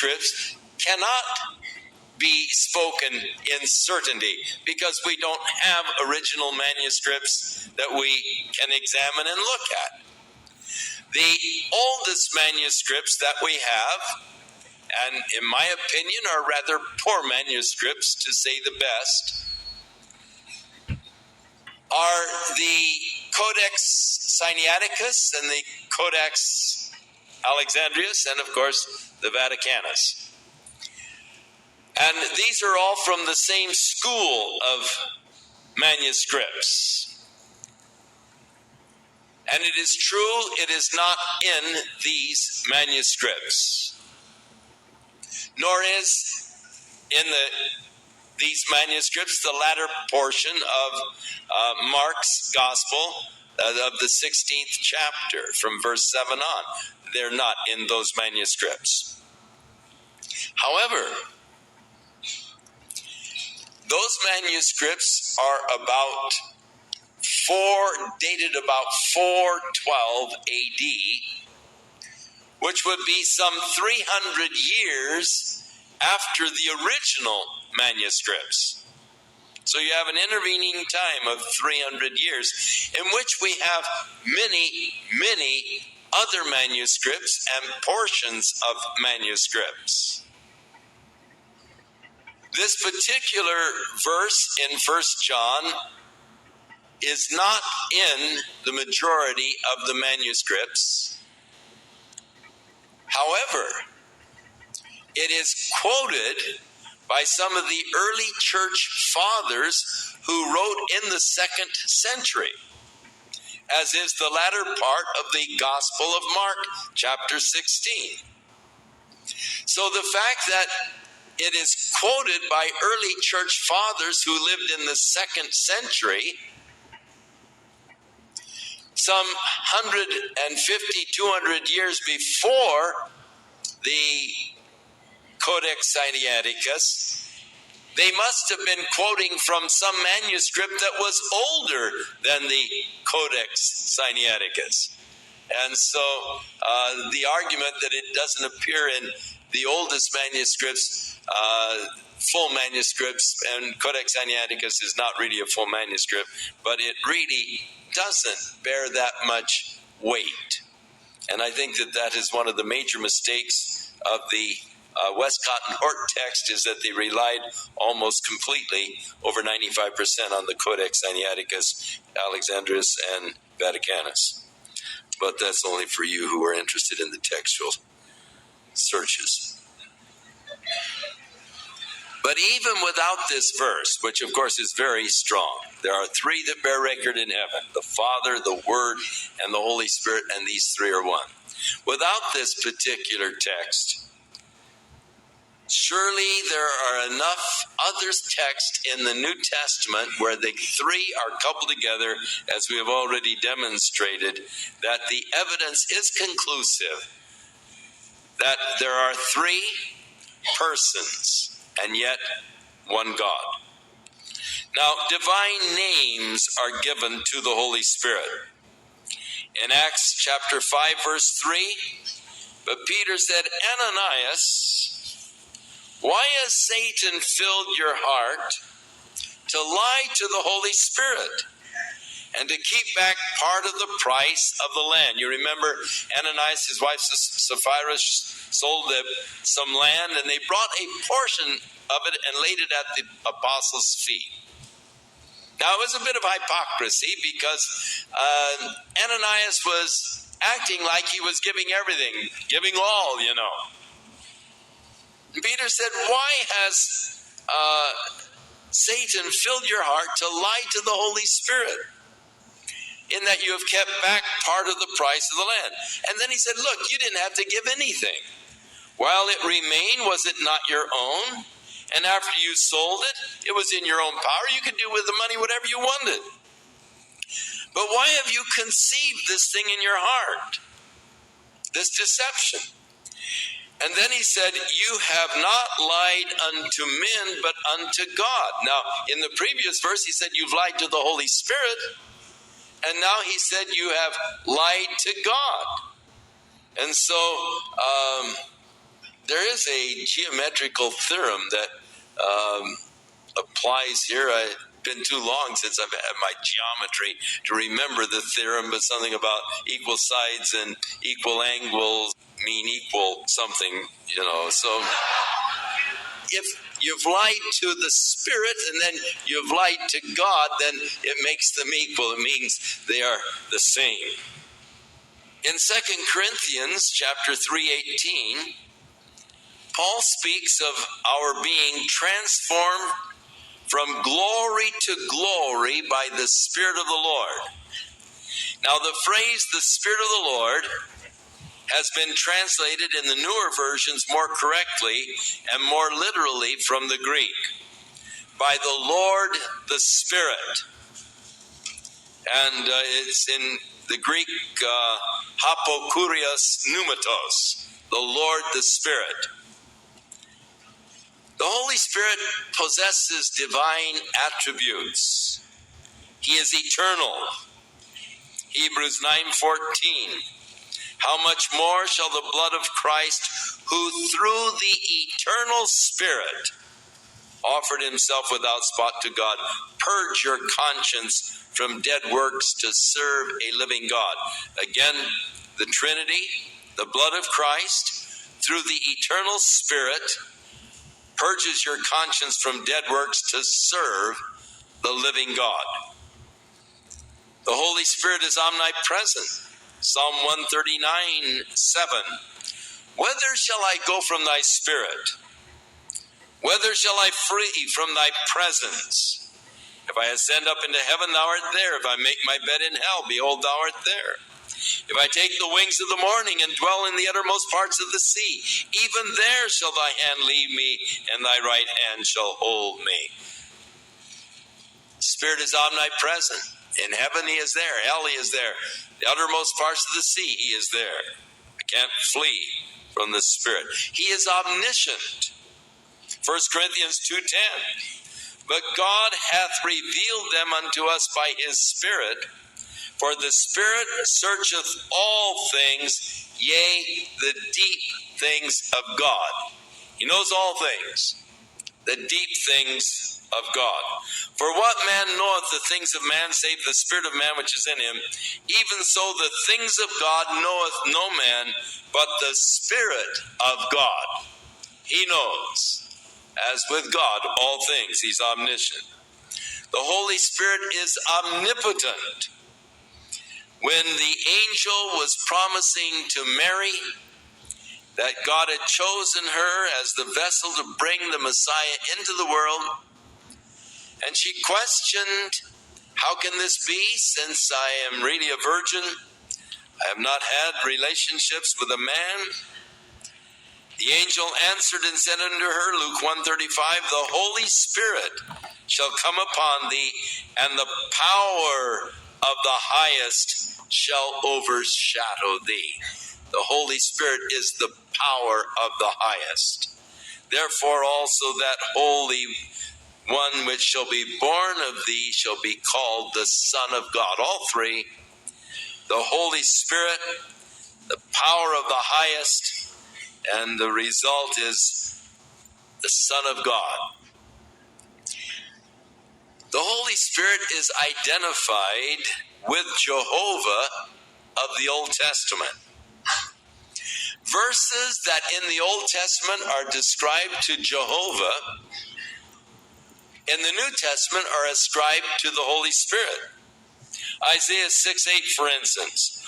manuscripts cannot be spoken in certainty because we don't have original manuscripts that we can examine and look at. The oldest manuscripts that we have, and in my opinion are rather poor manuscripts to say the best, are the Codex Sinaiticus and the Codex Alexandrinus, and of course the Vaticanus. And these are all from the same school of manuscripts. And it is true, it is not in these manuscripts, nor is in these manuscripts the latter portion of Mark's Gospel of the 16th chapter from verse 7 on. They're not in those manuscripts. However, those manuscripts are dated about 412 AD, which would be some 300 years after the original manuscripts. So you have an intervening time of 300 years in which we have many other manuscripts and portions of manuscripts. This particular verse in 1 John is not in the majority of the manuscripts. However, it is quoted by some of the early church fathers who wrote in the 2nd century, as is the latter part of the Gospel of Mark, chapter 16. So the fact that it is quoted by early church fathers who lived in the 2nd century, some 150, 200 years before the Codex Sinaiticus, they must have been quoting from some manuscript that was older than the Codex Sinaiticus. And so the argument that it doesn't appear in the oldest manuscripts, full manuscripts, and Codex Sinaiticus is not really a full manuscript, but it really doesn't bear that much weight. And I think that that is one of the major mistakes of the Westcott and Hort text, is that they relied almost completely, over 95%, on the Codex Sinaiticus, Alexandrinus, and Vaticanus. But that's only for you who are interested in the textual searches. But even without this verse, which of course is very strong, there are three that bear record in heaven: the Father, the Word, and the Holy Spirit, and these three are one. Without this particular text, surely there are enough other texts in the New Testament where the three are coupled together, as we have already demonstrated, that the evidence is conclusive that there are three persons and yet one God. Now, divine names are given to the Holy Spirit. In Acts chapter 5, verse 3, but Peter said, Ananias, why has Satan filled your heart to lie to the Holy Spirit and to keep back part of the price of the land? You remember Ananias, his wife Sapphira, sold some land, and they brought a portion of it and laid it at the apostles' feet. Now, it was a bit of hypocrisy because Ananias was acting like he was giving everything, giving all, you know. And Peter said, why has Satan filled your heart to lie to the Holy Spirit, in that you have kept back part of the price of the land? And then he said, look, you didn't have to give anything. While it remained, was it not your own? And after you sold it, it was in your own power. You could do with the money whatever you wanted. But why have you conceived this thing in your heart, this deception? And then he said, you have not lied unto men, but unto God. Now, in the previous verse, he said, you've lied to the Holy Spirit. And now he said, you have lied to God. And so there is a geometrical theorem that applies here. It's been too long since I've had my geometry to remember the theorem, but something about equal sides and equal angles mean equal something, So if you've lied to the Spirit and then you've lied to God, then it makes them equal. It means they are the same. In 2 Corinthians chapter 3:18, Paul speaks of our being transformed from glory to glory by the Spirit of the Lord. Now, the phrase, the Spirit of the Lord, has been translated in the newer versions more correctly and more literally from the Greek. By the Lord, the Spirit. And it's in the Greek, hapokurios pneumatos, the Lord, the Spirit. The Holy Spirit possesses divine attributes. He is eternal. Hebrews 9:14. How much more shall the blood of Christ, who through the eternal Spirit offered himself without spot to God, purge your conscience from dead works to serve a living God. Again, the Trinity, the blood of Christ, through the eternal Spirit, purges your conscience from dead works to serve the living God. The Holy Spirit is omnipresent. Psalm 139:7. Whither shall I go from thy Spirit? Whither shall I flee from thy presence? If I ascend up into heaven, thou art there. If I make my bed in hell, behold, thou art there. If I take the wings of the morning and dwell in the uttermost parts of the sea, even there shall thy hand lead me, and thy right hand shall hold me. Spirit is omnipresent. In heaven he is there. Hell he is there. The uttermost parts of the sea he is there. I can't flee from the Spirit. He is omniscient. 1 Corinthians 2:10. But God hath revealed them unto us by his Spirit. For the Spirit searcheth all things, yea, the deep things of God. He knows all things, the deep things of God. For what man knoweth the things of man, save the Spirit of man which is in him? Even so the things of God knoweth no man, but the Spirit of God. He knows, as with God, all things. He's omniscient. The Holy Spirit is omnipotent. When the angel was promising to Mary that God had chosen her as the vessel to bring the Messiah into the world, and she questioned, how can this be, since I am really a virgin? I have not had relationships with a man. The angel answered and said unto her, Luke 1:35, the Holy Spirit shall come upon thee, and the power of the highest shall overshadow thee. The Holy Spirit is the power of the highest. Therefore also that Holy One which shall be born of thee shall be called the Son of God. All three, the Holy Spirit, the power of the highest, and the result is the Son of God. The Holy Spirit is identified with Jehovah of the Old Testament. Verses that in the Old Testament are described to Jehovah, in the New Testament are ascribed to the Holy Spirit. Isaiah 6:8, for instance.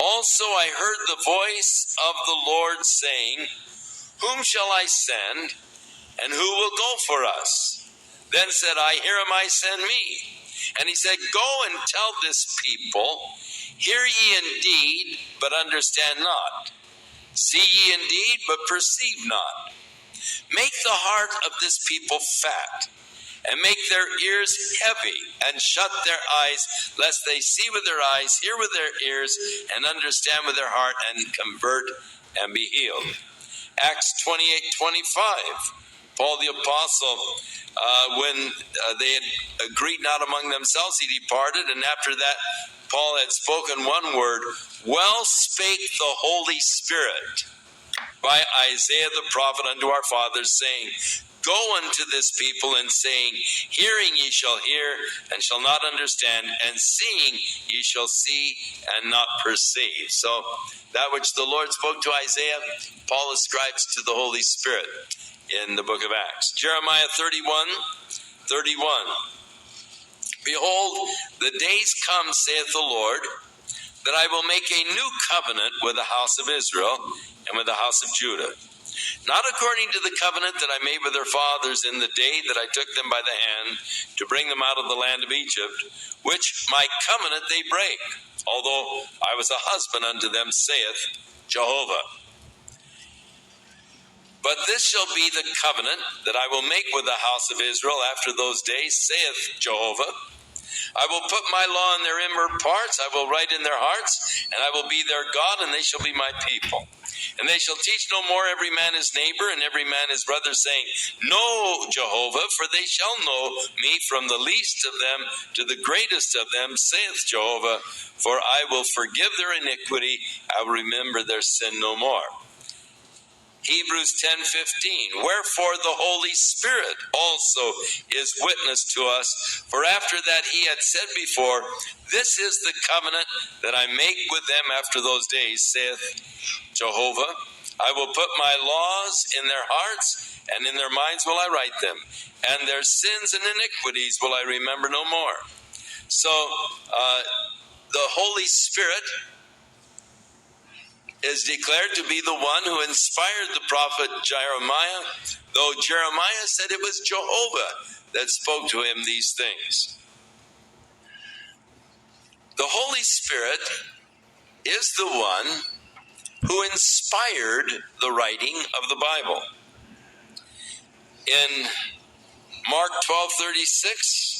Also I heard the voice of the Lord saying, whom shall I send, and who will go for us? Then said I, here am I, send me. And he said, go and tell this people, hear ye indeed, but understand not. See ye indeed, but perceive not. Make the heart of this people fat, and make their ears heavy, and shut their eyes, lest they see with their eyes, hear with their ears, and understand with their heart, and convert and be healed. Acts 28:25. Paul the Apostle, when they had agreed not among themselves, he departed, and after that Paul had spoken one word, well spake the Holy Spirit by Isaiah the prophet unto our fathers, saying, Go unto this people, and saying, Hearing ye shall hear, and shall not understand, and seeing ye shall see, and not perceive. So that which the Lord spoke to Isaiah, Paul ascribes to the Holy Spirit in the book of Acts. Jeremiah 31:31. Behold, the days come, saith the Lord, that I will make a new covenant with the house of Israel and with the house of Judah. Not according to the covenant that I made with their fathers in the day that I took them by the hand to bring them out of the land of Egypt, which my covenant they break, although I was a husband unto them, saith Jehovah. But this shall be the covenant that I will make with the house of Israel after those days, saith Jehovah. I will put my law in their inward parts, I will write in their hearts, and I will be their God, and they shall be my people. And they shall teach no more every man his neighbor, and every man his brother, saying, Know Jehovah, for they shall know me from the least of them to the greatest of them, saith Jehovah, for I will forgive their iniquity, I will remember their sin no more. Hebrews 10:15, Wherefore the Holy Spirit also is witness to us, for after that he had said before, This is the covenant that I make with them after those days, saith Jehovah. I will put my laws in their hearts, and in their minds will I write them, and their sins and iniquities will I remember no more. So, the Holy Spirit is declared to be the one who inspired the prophet Jeremiah, though Jeremiah said it was Jehovah that spoke to him these things. The Holy Spirit is the one who inspired the writing of the Bible. In Mark 12:36,